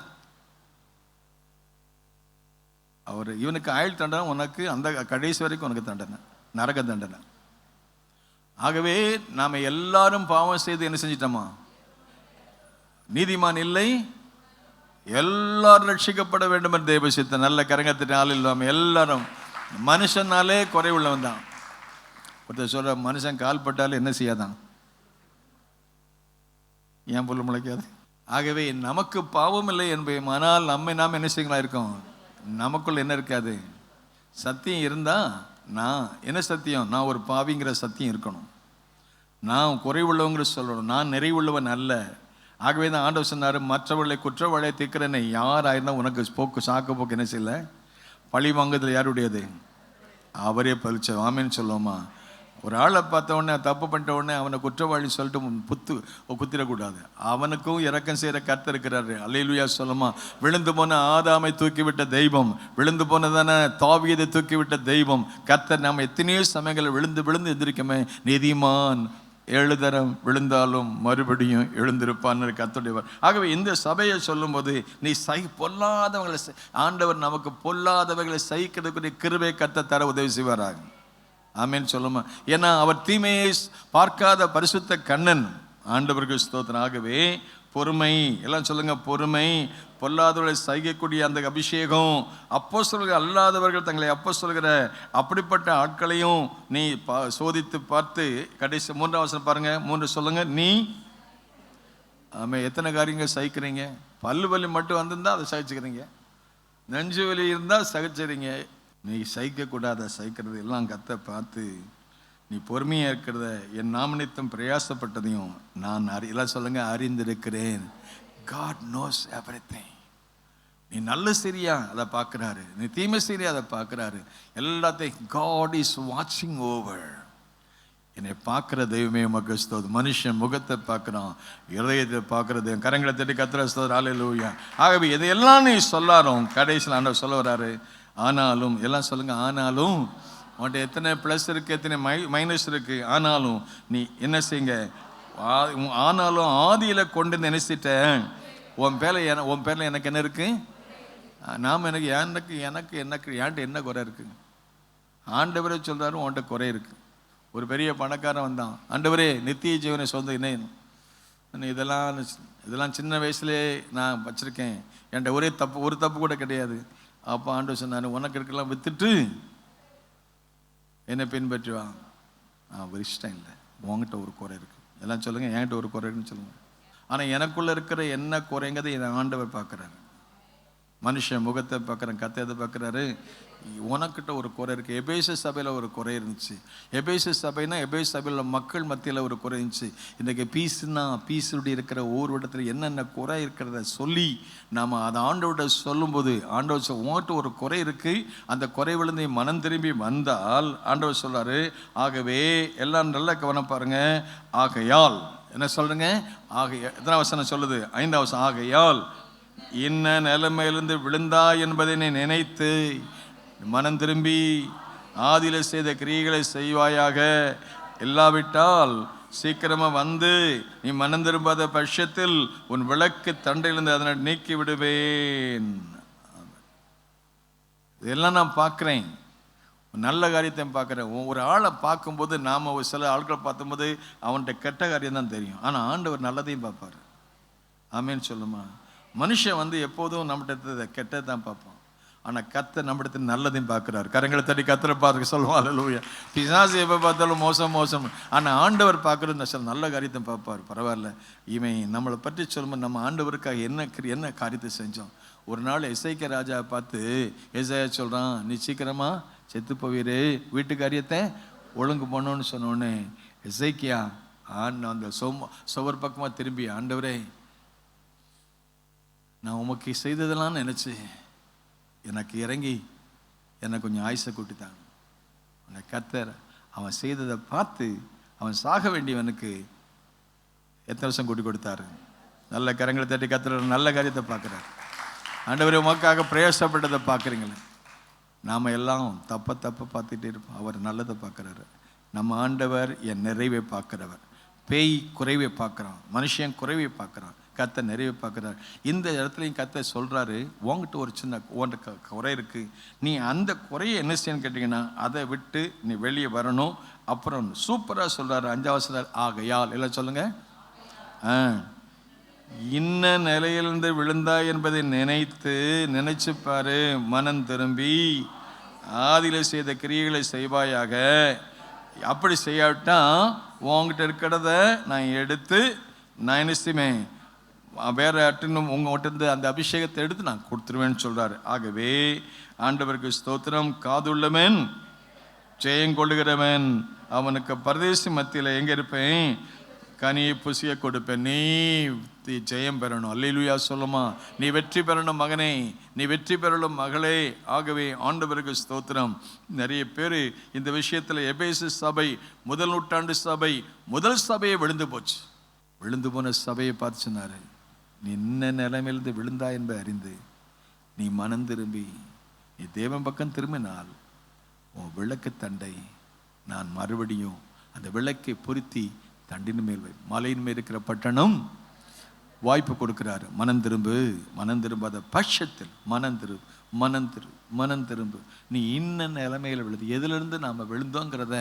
அவர் இவனுக்கு ஆயுள் தண்டனை, உனக்கு அந்த கடைசி வரைக்கும் உனக்கு தண்டனை, நரக தண்டனை. ஆகவே நாம் எல்லாரும் பாவம் செய்து என்ன செஞ்சிட்டோமா, நீதிமான் இல்லை, எல்லாரும் ரட்சிக்கப்பட வேண்டும் என்று தேவ சித்தம். நல்ல கரங்கத்தினால இல்லாமல் எல்லாரும் மனுஷனாலே குறைவுள்ளவன் தான். ஒருத்தர் சொல்ற, மனுஷன் கால் பட்டாலும் என்ன செய்யாதான், ஏன் புல் முளைக்காது. ஆகவே நமக்கு பாவம் இல்லை என்பதையும், ஆனால் நம்மை நாம் என்ன செய்யலாம் இருக்கோம், நமக்குள்ள என்ன இருக்காது, சத்தியம் இருந்தா, நான் என்ன சத்தியம், நான் ஒரு பாவிங்கிற சத்தியம் இருக்கணும், நான் குறைவுள்ளவங்கிற சொல்லணும், நான் நிறைவுள்ளவன் அல்ல. ஆகவே தான் ஆண்டவர் சொன்னார், மற்றவர்களை குற்றவாளியை தீர்க்கிறேன்னு யார் ஆயிருந்தா உனக்கு சாக்கு போக்கு என்ன செய்யல, பழி வாங்குதல் யாருடையது, அவரே பழிச்ச. ஆமேன்னு சொல்லுவோமா? ஒரு ஆளை பார்த்த உடனே, தப்பு பண்ணிட்ட உடனே அவனை குற்றவாளி சொல்லிட்டு குத்திடக்கூடாது. அவனுக்கும் இரக்கம் செய்கிற கர்த்தர் இருக்கிறாரு. அல்லேலூயா சொல்லுமா? விழுந்து போன ஆதாமை தூக்கிவிட்ட தெய்வம், விழுந்து போனதான தாவீதை தூக்கிவிட்ட தெய்வம் கர்த்தர். நம்ம எத்தனையோ சமயங்கள் விழுந்து விழுந்து எந்திரிக்கமே. நீதிமான் 7 தரம் விழுந்தாலும் மறுபடியும் எழுந்திருப்பான்னு கர்த்தருடையவர். ஆகவே இந்த சபையை சொல்லும்போது, நீ பொல்லாதவங்களை, ஆண்டவர் நமக்கு பொல்லாதவர்களை சகிக்கிறதுக்குரிய கிருபை கர்த்தர் தர உதவி செய்வாராக. ஆமேன்னு சொல்லுமா? ஏன்னா அவர் தீமையை பார்க்காத பரிசுத்த கண்ணன். ஆண்டவருக்கு ஸ்தோத்திரம். ஆகவே பொறுமை, எல்லாம் சொல்லுங்க, பொறுமை, பொல்லாதவர்களை சகிக்கக்கூடிய அந்த அபிஷேகம், அப்போஸ்தலர்கள் அல்லாதவர்கள் தங்களை அப்போஸ்தலர்கிற அப்படிப்பட்ட ஆட்களையும் நீ சோதித்து பார்த்து, கடைசி 3ஆம் வசனம் பாருங்க. 3 சொல்லுங்க. நீ எத்தனை காரியங்கள் சகிக்கிறீங்க? பல்லு வலி மட்டும் வந்திருந்தா அதை சகிச்சுக்கிறீங்க, நெஞ்சு வலி இருந்தால் சகிச்சுறீங்க. நீ சகிக்கக்கூடாத சகிக்கிறது எல்லாம் கத்த பார்த்து, நீ பொறுமையாக இருக்கிறத, என் நாமனித்தம் பிரயாசப்பட்டதையும் நான் எல்லாம் சொல்லுங்க, அறிந்திருக்கிறேன். God knows everything. நீ நல்ல சரியா அதை பார்க்குறாரு, நீ தீமை சரியா அதை பார்க்குறாரு, எல்லாத்தையும் God is watching over. என்னை பார்க்குற தெய்வமே உமக்கு ஸ்தோத்திரம். மனுஷன் முகத்தை பார்க்குறான், இதயத்தை பார்க்குறது. கரங்களை தட்டி கர்த்தரை ஸ்தோத்திரம். ஹல்லேலூயா. ஆகவே இதையெல்லாம் நீ சொல்லாரும், கடைசியில் ஆண்டவர் சொல்ல வர்றாரு, ஆனாலும், எல்லாம் சொல்லுங்க, ஆனாலும் உன்கிட்ட எத்தனை ப்ளஸ் இருக்குது, எத்தனை மைனஸ் இருக்குது, ஆனாலும் நீ என்ன செய்யுங்க, ஆனாலும் ஆதியில் கொண்டு வந்து நினைச்சிட்டேன். உன் பேரில் எனக்கு என்ன இருக்குது, நாம் எனக்கு என்கிட்ட என்ன குறை இருக்குது. ஆண்டவரே சொல்கிறாரு, உன்கிட்ட குறை இருக்குது. ஒரு பெரிய பணக்காரன் வந்தான், ஆண்டவரே நித்திய ஜீவனை சொந்த என்ன, இதெல்லாம் சின்ன வயசுலேயே நான் வச்சுருக்கேன், என்கிட்ட ஒரு தப்பு கூட கிடையாது. அப்போ ஆண்டவர் சொன்னார், உனக்கு இருக்கலாம் வித்துட்டு என்னை பின்பற்றுவா. ஒரு இஷ்டம் இல்லை, உங்ககிட்ட ஒரு குறை இருக்குது. எல்லாம் சொல்லுங்கள், என்கிட்ட ஒரு குறை இருக்குன்னு சொல்லுங்கள். ஆனால் எனக்குள்ளே இருக்கிற என்ன குறைங்கிறத என் ஆண்டவர் பார்க்குறாரு. மனுஷன் முகத்தை பார்க்குறேன், கத்தையதை பார்க்குறாரு. உனக்கிட்ட ஒரு குறை இருக்குது. எபேசு சபையில் ஒரு குறை இருந்துச்சு. எபேசு சபைனா எபேசு சபையில் மக்கள் மத்தியில் ஒரு குறை இருந்துச்சு. இன்றைக்கி பீஸுடைய இருக்கிற ஒவ்வொரு இடத்துல என்னென்ன குறை இருக்கிறத சொல்லி நாம் அதை ஆண்டவர்கிட்ட சொல்லும்போது, ஆண்டவர் உங்கள்கிட்ட ஒரு குறை இருக்குது, அந்த குறைவிலிருந்து மனம் திரும்பி வந்தால் ஆண்டவர் சொல்கிறாரு, ஆகவே எல்லாம் நல்ல கவனம் பாருங்க, ஆகையால் என்ன சொல்றேங்க? எத்தனை வசனம் சொல்லுது? 5ஆம் வசனம். ஆகையால் இன்ன நிலைமையிலிருந்து விழுந்தா என்பதை நீ நினைத்து மனம் திரும்பி ஆதியில செய்த கிரியைகளை செய்வாயாக. இல்லாவிட்டால் சீக்கிரமா வந்து நீ மனம் திரும்பாத பட்சத்தில் உன் விளக்கு தண்டையிலிருந்து அதனை நீக்கி விடுவேன். இதெல்லாம் நான் பார்க்கிறேன், நல்ல காரியத்தை பார்க்குறேன். ஒரு ஆளை பார்க்கும்போது நாம் ஒரு சில ஆட்களை பார்க்கும்போது அவன்கிட்ட கெட்ட காரியம் தான் தெரியும், ஆனால் ஆண்டவர் நல்லதையும் பார்ப்பார். ஆமேன்னு சொல்லுமா? மனுஷன் எப்போதும் நம்மகிட்ட கெட்டதை தான் பார்ப்பான், ஆனால் கர்த்தர் நம்மிடத்தில் நல்லதையும் பார்க்குறாரு. கரங்களை தட்டி கர்த்தரை பார்க்க சொல்லுவோம். அல்லேலூயா. பிசாசு எப்போ பார்த்தாலும் மோசம் மோசம், ஆனால் ஆண்டவர் பார்க்குறது சில நல்ல காரியத்தை பார்ப்பார். பரவாயில்ல, இவன் நம்மளை பற்றி சொல்லும்போது நம்ம ஆண்டவருக்காக என்ன காரியத்தை செஞ்சோம். ஒரு நாள் எசேக்கியா ராஜாவை பார்த்து ஏசாயா சொல்கிறான், நீ சீக்கிரமா செத்து போவீரு, வீட்டு காரியத்தை ஒழுங்கு பண்ணோன்னு சொன்னோன்னு எசேக்கியா அந்த சுவர் பக்கமாக திரும்பி, ஆண்டவரே நான் உமக்கு செய்ததெல்லாம் நினச்சி எனக்கு இறங்கி எனக்கு கொஞ்சம் ஆயுசை கூட்டித்தாங்க. அந்த கர்த்தர் அவன் செய்ததை பார்த்து அவன் சாக வேண்டியவனுக்கு எத்தனை வருஷம் கூட்டி கொடுத்தாரு. நல்ல கரங்களை தட்டி கர்த்தர் நல்ல காரியத்தை பார்க்குறாரு. ஆண்டவரே உமக்காக பிரயாசப்பட்டதை பார்க்குறீங்களே. நாம் எல்லாம் தப்பை பார்த்துட்டே இருப்போம், அவர் நல்லதை பார்க்குறாரு. நம்ம ஆண்டவர் என் நிறைவை பார்க்குறவர். பேய் குறைவை பார்க்குறான், மனுஷன் குறைவை பார்க்குறான், கர்த்தர் நிறைவை பார்க்குறாரு. இந்த இடத்துலையும் கர்த்தர் சொல்கிறாரு, உங்ககிட்ட ஒரு சின்ன குறை இருக்குது, நீ அந்த குறையை என்ன செய்யணும்னு கேட்டிங்கன்னா அதை விட்டு நீ வெளியே வரணும். அப்புறம் சூப்பராக சொல்கிறாரு 5ஆம் வசனம். ஆகையால் எல்லாம் சொல்லுங்கள். இன்ன நிலையிலிருந்து விழுந்தா என்பதை நினைச்சு பாரு, மனம் திரும்பி ஆதியில செய்த கிரியைகளை செய்வாயாக. அப்படி செய்யாவிட்டா உங்ககிட்ட இருக்கிறத நான் எடுத்து நான் என்ன செய்வேன், வேற அட்டனும் உங்ககிட்ட இருந்து அந்த அபிஷேகத்தை எடுத்து நான் கொடுத்துருவேன்னு சொல்றாரு. ஆகவே ஆண்டவருக்கு ஸ்தோத்திரம். காதுள்ளவன் ஜெயங்கொள்ளுகிறவன், அவனுக்கு பரதேசி மத்தியில் எங்க இருப்பேன், கனியை புசிய கொடுப்பேன். நீ ஜெயம் பெறணும். அல்லேலூயா சொல்லுமா? நீ வெற்றி பெறணும் மகனே, நீ வெற்றி பெறணும் மகளே. ஆகவே ஆண்டவருக்கு ஸ்தோத்திரம். நிறைய பேர் இந்த விஷயத்தில் எபேசு சபை முதல் நூற்றாண்டு சபை, முதல் சபையை விழுந்து போச்சு. விழுந்து போன சபையை பார்த்து சொன்னாரு, நீ என்ன நிலைமையிலிருந்து விழுந்தா என்பதை அறிந்து நீ மனம் திரும்பி நீ தேவன் பக்கம் திரும்பினால் உன் விளக்கு தண்டை நான் மறுபடியும் அந்த விளக்கை பொருத்தி தண்டின் மேல் வை. மலையின் மேல் இருக்கிற பட்டணம் வாய்ப்பு கொடுக்கிறாரு. மனம் திரும்பாத பட்சத்தில் மனம் திரும்பு. நீ இன்னும் நிலைமையில் விழுது, எதிலிருந்து நாம் விழுந்தோங்கிறத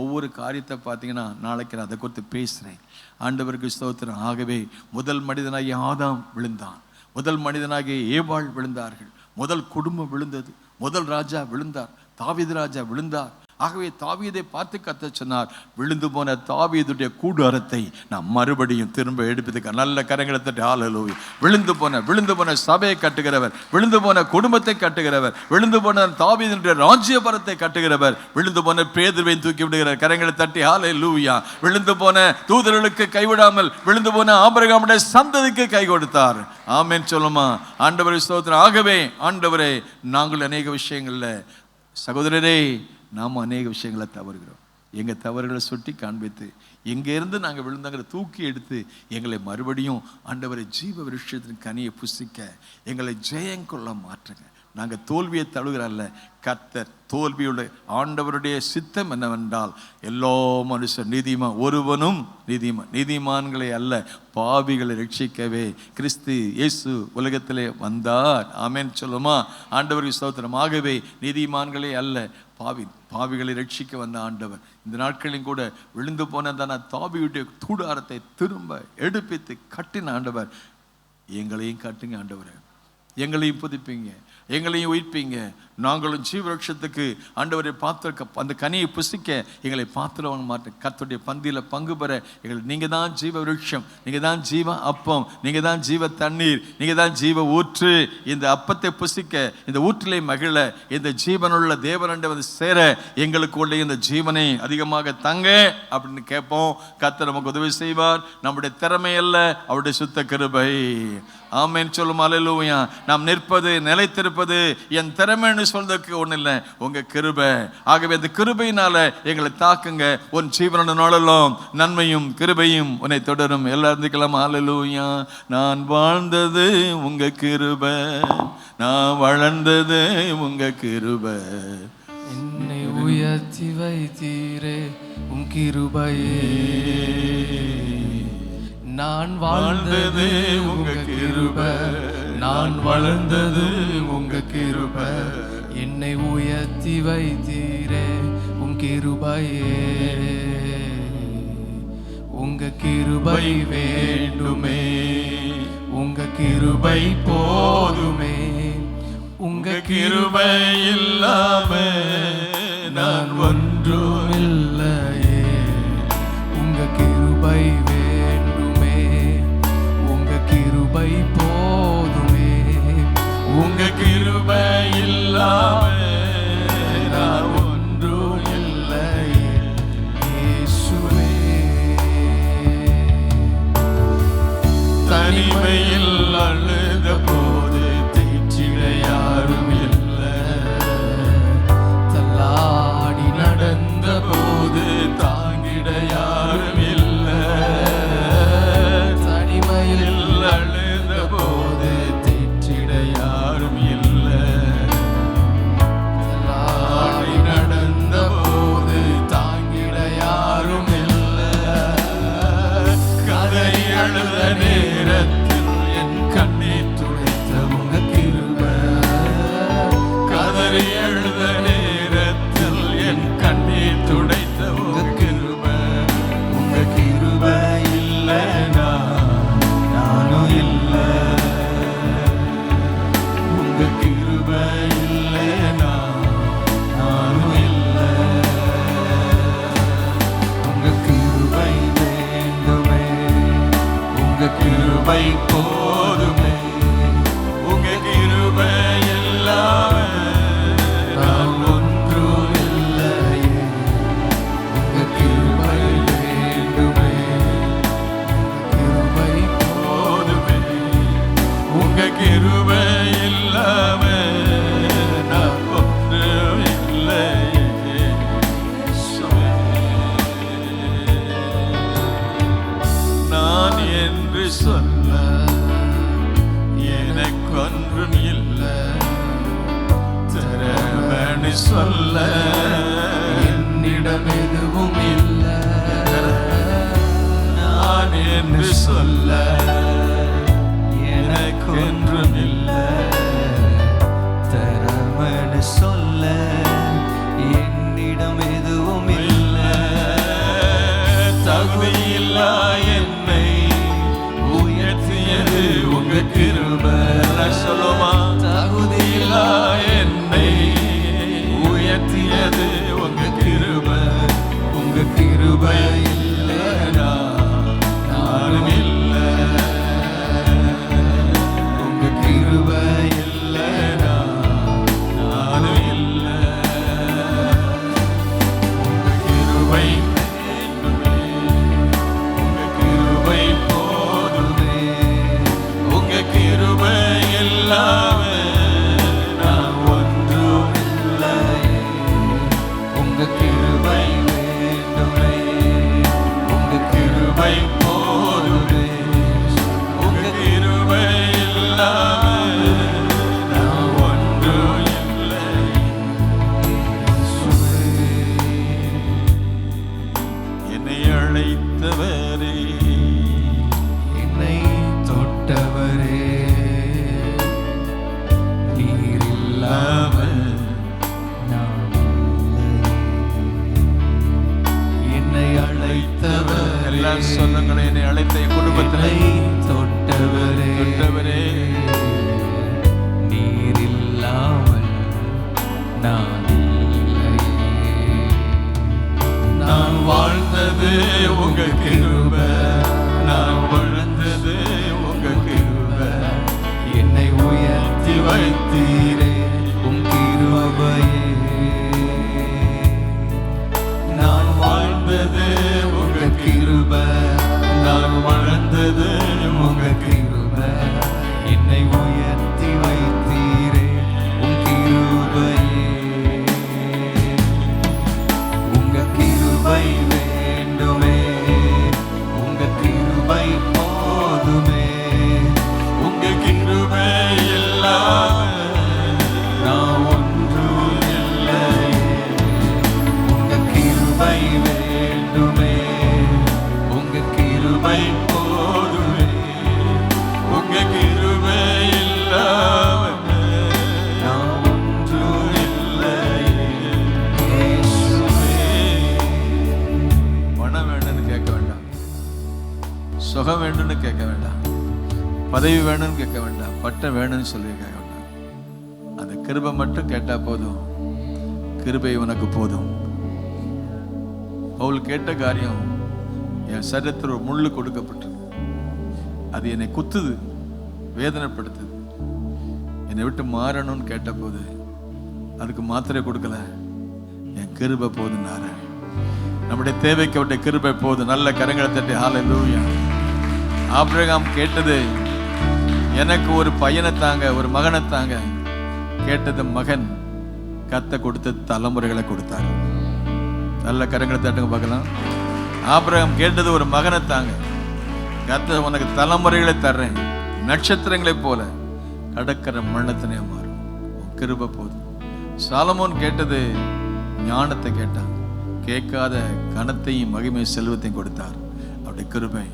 ஒவ்வொரு காரியத்தை பார்த்தீங்கன்னா நாளைக்கு நான் அதை குறித்து பேசுகிறேன். ஆண்டவருக்கு ஸ்தோத்திரம். ஆகவே முதல் மனிதனாகிய ஆதாம் விழுந்தான், முதல் மனிதனாகிய ஏவாள் விழுந்தார்கள், முதல் குடும்பம் விழுந்தது, முதல் ராஜா விழுந்தார், தாவீது ராஜா விழுந்தார். ஆகவே தாவீதை பார்த்து கர்த்தர் சொன்னார், விழுந்து போன தாவீதுடைய கூடாரத்தை நான் மறுபடியும் திரும்ப எடுப்பதுக்கு. நல்ல கரங்களை தட்டி ஹல்லேலூயா. விழுந்து போன சபையை கட்டுகிறவர், விழுந்து போன குடும்பத்தை கட்டுகிறவர், விழுந்து போன தாவீதுடைய ராஜ்யபரத்தை கட்டுகிறவர், விழுந்து போன பேதுருவை தூக்கி விடுகிறார். கரங்களை தட்டி ஹல்லேலூயா. விழுந்து போன தூதர்களுக்கு கைவிடாமல் விழுந்து போன ஆபிரகாமுடைய சந்ததிக்கு கை கொடுத்தார். ஆமென் சொல்லுமா? ஆண்டவரே ஸ்தோத்திரம். ஆகவே ஆண்டவரே, நாங்கள் அநேக விஷயங்கள்ல சகோதரரே நாம் அநேக விஷயங்களை தவறுகிறோம். எங்கள் தவறுகளை சுட்டி காண்பித்து எங்கேருந்து நாங்கள் விழுந்தாங்கிற தூக்கி எடுத்து எங்களை மறுபடியும் ஆண்டவரை ஜீவ விருட்சத்தின் கனியை புசிக்க எங்களை ஜெயங்கொள்ள மாற்றுங்க. நாங்கள் தோல்வியை தழுகிறல்ல, கர்த்தர் தோல்வியுள்ள ஆண்டவருடைய சித்தம் என்னவென்றால் எல்லா மனுஷன் ஒருவனும் நீதிமான்களை அல்ல பாவிகளை ரட்சிக்கவே கிறிஸ்து இயேசு உலகத்திலே வந்தார். ஆமென் சொல்லுமா? ஆண்டவருக்கு ஸ்தோத்திரம். ஆகவே நீதிமான்களே அல்ல பாவிகளை ரட்சிக்க வந்த ஆண்டவர் இந்த நாட்களிலும் கூட விழுந்து போன தாவீதுடைய கூடாரத்தை திரும்ப எடுப்பித்து கட்டின ஆண்டவர். எங்களையும் கட்டுங்க ஆண்டவரே, எங்களையும் புதுப்பிங்க, எங்களையும் உயிர்ப்பீங்க. நாங்களும் ஜீவரட்சத்துக்கு ஆண்டவரை பார்த்து அந்த கனியை புசிக்க எங்களை பாத்திரவன் மாற்ற கர்த்தருடைய பந்தியில் பங்கு பெற எங்களை நீங்கள் தான் ஜீவ விருட்சம், நீங்கள் தான் ஜீவ அப்பம், நீங்கள் தான் ஜீவ தண்ணீர், நீங்கள் தான் ஜீவ ஊற்று. இந்த அப்பத்தை புசிக்க, இந்த ஊற்றிலே மகிழ, இந்த ஜீவனுள்ள தேவனண்டை சேர எங்களுக்கு உள்ள இந்த ஜீவனை அதிகமாக தங்க அப்படின்னு கேட்போம். கர்த்தர் நமக்கு உதவி செய்வார். நம்முடைய திறமை அல்ல, அவருடைய சுத்த கிருபை. ஆமென் சொல்லும். அல்லேலூயா. நாம் நிற்பது நிலைத்திருப்பது என் திறமைன்னு சொல்றதுக்கு ஒன்றும் இல்லை, உங்க கிருபை. ஆகவே அந்த கிருபையினால எங்களை தாக்குங்க. உன் ஜீவன நாளெல்லாம் நன்மையும் கிருபையும் உன்னை தொடரும். எல்லாம் இருந்துக்கலாம். அல்லேலூயா. நான் வாழ்ந்தது உங்க கிருபை, நான் வளர்ந்தது உங்க கிருபை. என்னை உயர்த்தி வைத்தீரே உம் கிருபையே, நான் வாழ்ந்தது உங்க கிருபை, நான் வளர்ந்தது உங்க கிருபை. என்னை உயர்த்தி வைத்தீரே உம் கிருபையே, உங்க கிருபை வேண்டுமே, உங்க கிருபை போதுமே, உங்க கிருபை இல்லாம நான் ஒன்றும் இல்லையே. உங்க கிருபை வேண்டுமே, உங்க கிருபை போதுமே, உங்க கிருபை இல்லாம நான் ஒன்றும் இல்லையே. இயேசுவே, தனிமையில் அழுத போது தேற்றிட யாரும் இல்லை, தள்ளாடி நடந்த போது தாங்கிட யாரும் இல்லை, தனிமையில் அழுத போது தேற்றிட யாரும் இல்லை, தள்ளாடி நடந்த போது தாங்கிட யாரும் இல்லை. கதை அழுத நேரத்தில் என் கண்ணீர் துடைத்த உங்க கிருபை, கதறி எழுத நேரத்தில் என் கண்ணீர் துடைத்த உங்க கிருபை. உங்க கிருபை இல்லைனா நானும் இல்லை, உங்க கிருபை இல்லைனா நானும் இல்லை. உங்க கிருபை வேண்டுமே, உங்க கிருபை போதுமே, உங்க கிருபை இல்லாம நான் ஒன்றும் இல்லையே. உங்க கிருபை வேண்டுமே, உங்க கிருபை போதுமே, உங்க கிருபை இல்லாம நான் ஒன்றும் இல்லையே. நான் என்று சொல்ல எனக்கொன்றும் இல்லை, திறமனு சொல்ல என்னிடம் எதுவும் இல்லை. நான் என்று சொல்ல எனக்கொன்றும் இல்லை, தரமனு சொல்ல என்னிடம் எதுவும் இல்லை. தகுதியில்லா என்னை உயர்த்தியது உங்க கிருபை. சொல்லுமா, தகுதியில்லா என்னை உயர்த்தியது உங்க கிருபை. உங்க கிருபை இல்லைனா நானும் இல்லை, உங்க கிருபை இல்லைனா நானும் இல்லை. உங்க கிருபை வேண்டுமே, உங்க கிருபை போதுமே, உங்க கிருபை இல்லாம நான் ஒன்றும் இல்லையே. உங்க கிருபை வேண்டுமே, உங்க கிருபை போதுமே, உங்க கிருபை இல்லாம நான் ஒன்றும் இல்லை. என்னை அழைத்தவரே, என்னை தொட்டவரே, நீர் இல்லாமல் நான் இல்லை. என்னை அழைத்தவரே, எல்லாம் சொல்லுங்களேன். என்னை அழைத்த என் குடும்பத்தினை தொட்டவரே, தொட்டவரே, நீர் இல்லாமல் நான் இல்லை. நான் வாழ்ந்தது உங்க கிருபை, நான் வளர்ந்தது உங்க கிருபை. என்னை உயர்த்தி வைத்தீரே உம் கிருபையே, நான் வாழ்ந்தது உங்க கிருபை, நான் வளர்ந்தது உங்க கிருபை. பதவி வேணும்னு கேட்க வேண்டாம், பட்டம் வேணும்னு சொல்லி கேட்க வேண்டாம். அந்த கிருபை மட்டும் கேட்டா போதும். கிருபை உனக்கு போதும். பவுல் கேட்ட காரியம், என் சரீரத்தில் ஒரு முள்ளு கொடுக்கப்பட்டது, அது என்னை குத்துது, வேதனைப்படுத்துது, என்னை விட்டு மாறணும்னு கேட்ட போது அதுக்கு மாத்திரை கொடுக்கல, என் கிருபை போதுன்னாரு. நம்முடைய தேவைக்கு அவருடைய கிருபை போதும். நல்ல கரங்களை தட்டி ஹல்லேலூயா. ஆபிரகாம் கேட்டது, எனக்கு ஒரு பையனை தாங்க, ஒரு மகனை தாங்க. கேட்டது மகன், கத்த கொடுத்த தலைமுறைகளை கொடுத்தார். நல்ல கரங்களை தட்டுங்க பார்க்கலாம். ஆபிரகாம் கேட்டது ஒரு மகனை தாங்க, கத்த உனக்கு தலைமுறைகளை தர்றேன், நட்சத்திரங்களை போல கடற்கரை மண்ணத்தினே மாறும், கிருபை போதும். சாலமோன் கேட்டது ஞானத்தை கேட்டான், கேட்காத கனத்தையும் மகிமை செல்வத்தையும் கொடுத்தார். அவருடைய கிருபை.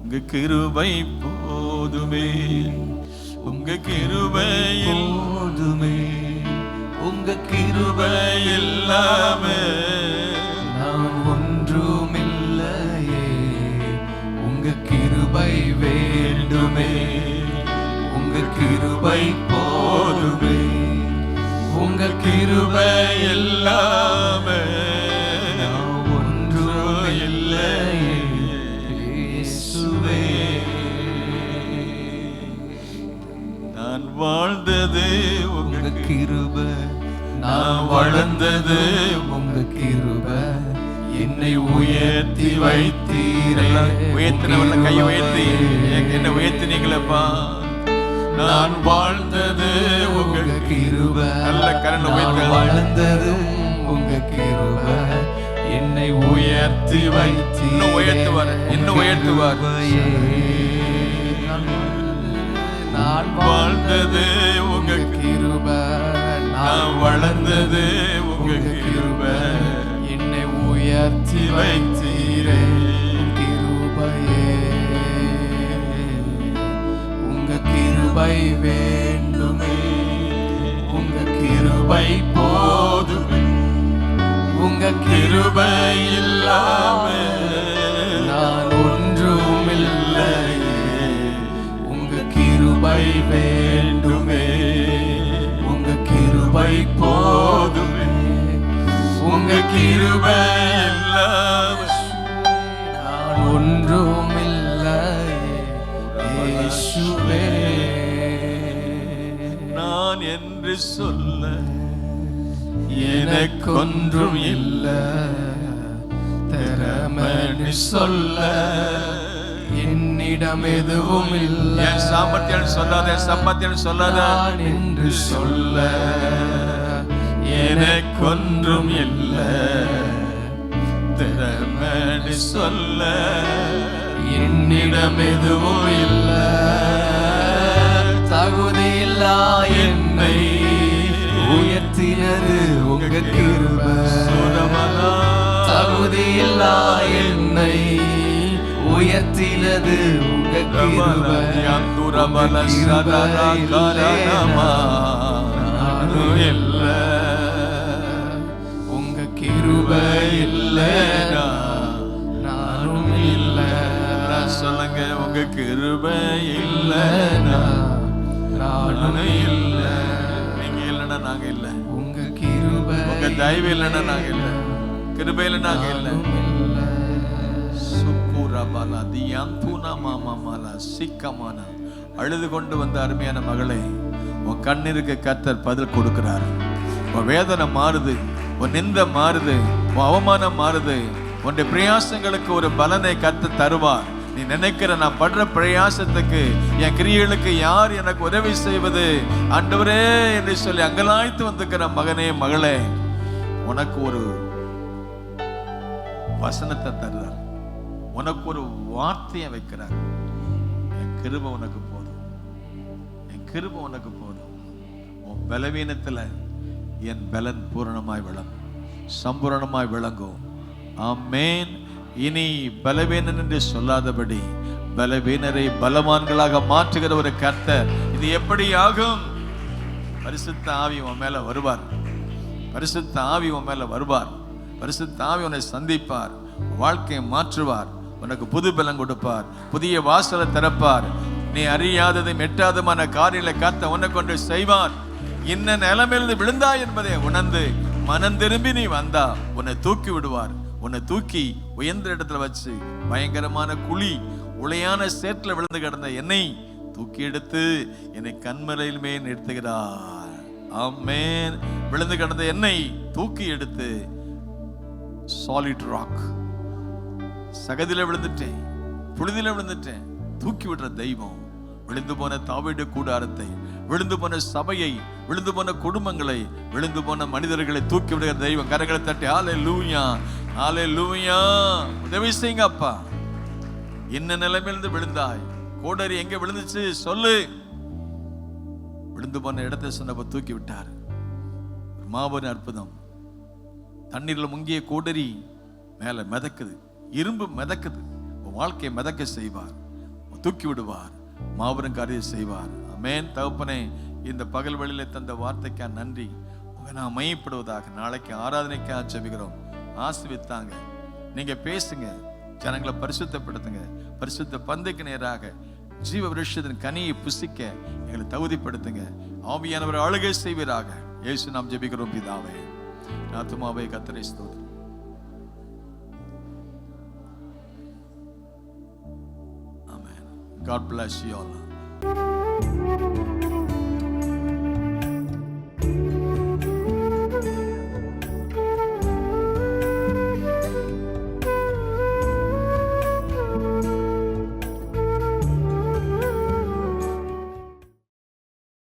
உங்க கிருபை போதுமே, உங்க கிருபை போதுமே, உங்க கிருபை இல்லாமே நான் ஒன்றுமில்லையே. உங்க கிருபை வேண்டுமே, உங்க கிருபை போதுமே, உங்க கிருபை இல்லாமே நான் ஒன்றும் இல்லையே. இயேசுவே, நான் வாழ்ந்தது உங்க கிருபை, நான் வளர்ந்தது உங்க கிருபை, என்னை உயர்த்தி வைத்தீரே. உயர்த்தினவன கையை உயர்த்தி என்ன உயர்த்தினீங்களப்பா. நான் வாழ்ந்தது உங்க கிருபை, நல்ல கரண்ட் நான் வளர்ந்ததும் உங்க கிருபை, என்னை உயர்த்தி வைத்தீரே. இன்னும் உயர்த்துவார், இன்னும் உயர்த்துவார். நான் வாழ்ந்தது உங்க கிருபை, நான் வளர்ந்தது உங்க கிருபை, என்னை உயர்த்தி வைத்தீரே. கிருபையே, உங்க கிருபை வேண்டுமே, உங்க கிருபை போதுமே, உங்க கிருபை இல்லாம நான் ஒன்றுமில்லையே. உங்க கிருபை வேண்டுமே, உங்க கிருபை போதுமே, உங்க கிருபை இல்லாம நான் ஒன்றுமில்லையே. இயேசுவே, நான் என்று சொல்ல எனக்கொன்றும் இல்ல, திறமனு சொல்ல என்னிடம் எதுவும் இல்ல. என் சாமர்த்தியம் சொல்லாத, என் சம்பத்தியம் சொல்லாத, நான் என்று சொல்ல எனக்கொன்றும் இல்ல, திறமனு சொல்ல என்னிடம் எதுவும் இல்ல. தகுதியில்லா என்னை உயர்த்தினது உங்க கிருபை, தகுதியில்லா என்னை உயர்த்தினது உங்க கிருபை. நானும் இல்ல, உங்க கிருபை இல்ல, நானும் இல்ல. சொல்லுங்க, உங்க கிருபை இல்ல, நானும் இல்ல. நீங்க இல்லைன்னா நாங்க இல்ல, உங்க கிருபை, உங்க தயவு இல்லைன்னா நாங்க இல்ல, கிருபையில நாங்க இல்ல. சுக்குரபாலா தியாந்தூனா மாமாமாலா சிக்கமானா. அழுது கொண்டு வந்த அருமையான மகளே, உன் கண்ணிற்கு கர்த்தர் பதில் கொடுக்கிறார். உன் வேதனை மாறுது, உன் நிந்த மாறுது, உன் அவமானம் மாறுது, உன்னுடைய பிரயாசங்களுக்கு ஒரு பலனை கர்த்தர் தருவார். நீ நினைக்கிற நான் படுற பிரயாசத்துக்கு, என் கிரியைகளுக்கு யார் எனக்கு உதவி செய்வது ஆண்டவரே என்று சொல்லி அங்கலாய்த்து வந்திருக்கிற மகனே மகளே, உனக்கு ஒரு வசனத்தை தருறார், உனக்கு ஒரு வார்த்தையை வைக்கிறார். என் கிருபை உனக்கு போதும், என் கிருபை உனக்கு போதும். உன் பலவீனத்துல என் பலன் பூரணமாய் விளங்கும், சம்பூரணமாய் விளங்கும். ஆமென். இனி பலவீனன் என்று சொல்லாதபடி பலவீனரை பலவான்களாக மாற்றுகிற ஒரு கர்த்தர். இது எப்படி ஆகும்? பரிசுத்த ஆவி உன் மேல வருவார், பரிசுத்த ஆவி உன் மேல வருவார், பரிசுத்த ஆவி உன்னை சந்திப்பார், வாழ்க்கையை மாற்றுவார், உனக்கு புது பலம் கொடுப்பார், புதிய வாசலை திறப்பார். நீ அறியாததும் எட்டாதமான காரியங்களை கர்த்தர் உன்னை கொண்டு செய்வார். இன்ன நிலைமையிலிருந்து விழுந்தாய் என்பதை உணர்ந்து மனம் திரும்பி நீ வந்தா உன்னை தூக்கி விடுவார். உன்னை தூக்கி உயர்ந்த இடத்துல வச்சு பயங்கரமான குழி உளையான சேற்றில் விழுந்து கிடந்த என்னை தூக்கி எடுத்து என்னை கண்மலையில் மேல் நிறுத்துகிறார். ஆமென். விழுந்து கிடந்த என்னை தூக்கி எடுத்து சாலிட் ராக், சகதியில விழுந்துட்டேன், புழுதியில விழுந்துட்டேன், தூக்கி விடுற தெய்வம். விழுந்து போன தாவீது கூடாரத்தை, விழுந்து போன சபையை, விழுந்து போன குடும்பங்களை, விழுந்து போன மனிதர்களை தூக்கி விடுகிற தெய்வம். கரங்களை தட்டி ஹல்லேலூயா, ஹல்லேலூயா. உதவி செய்யுங்க அப்பா. என்ன நிலைமையிலிருந்து விழுந்தாய்? கோடரி எங்க விழுந்துச்சு சொல்லு. விழுந்து போன இடத்தை சொன்னப்ப தூக்கி விட்டார். மாபெரும் அற்புதம். தண்ணீர்ல முங்கிய கோடரி மேல மிதக்குது, இரும்பு மிதக்குது. வாழ்க்கையை மிதக்க செய்வார், தூக்கி விடுவார், மாபெரும் காரியம் செய்வார். ஆமென். தகப்பனே, இந்த பகல் வேளையிலே தந்த வார்த்தைக்கா நன்றி. உங்க நான் மையப்படுவதாக. நாளைக்கு ஆராதனைக்கா ஜெபிக்கிறோம். ஆசீர்வதித்தாங்க. நீங்க பேசுங்க, ஜனங்களை பரிசுத்தப்படுத்துங்க. பரிசுத்த பந்தைக்கு நேராக ஜீவ விருட்சத்தின் கனியை புசிக்க எங்களை தகுதிப்படுத்துங்க. ஆவியானவர் ஆளுகை செய்வீராக. இயேசு நாம் ஜெபிக்கிறோம் பிதாவே. ஆத்துமாவே கர்த்தரை ஸ்தோத்திரம். God bless you all.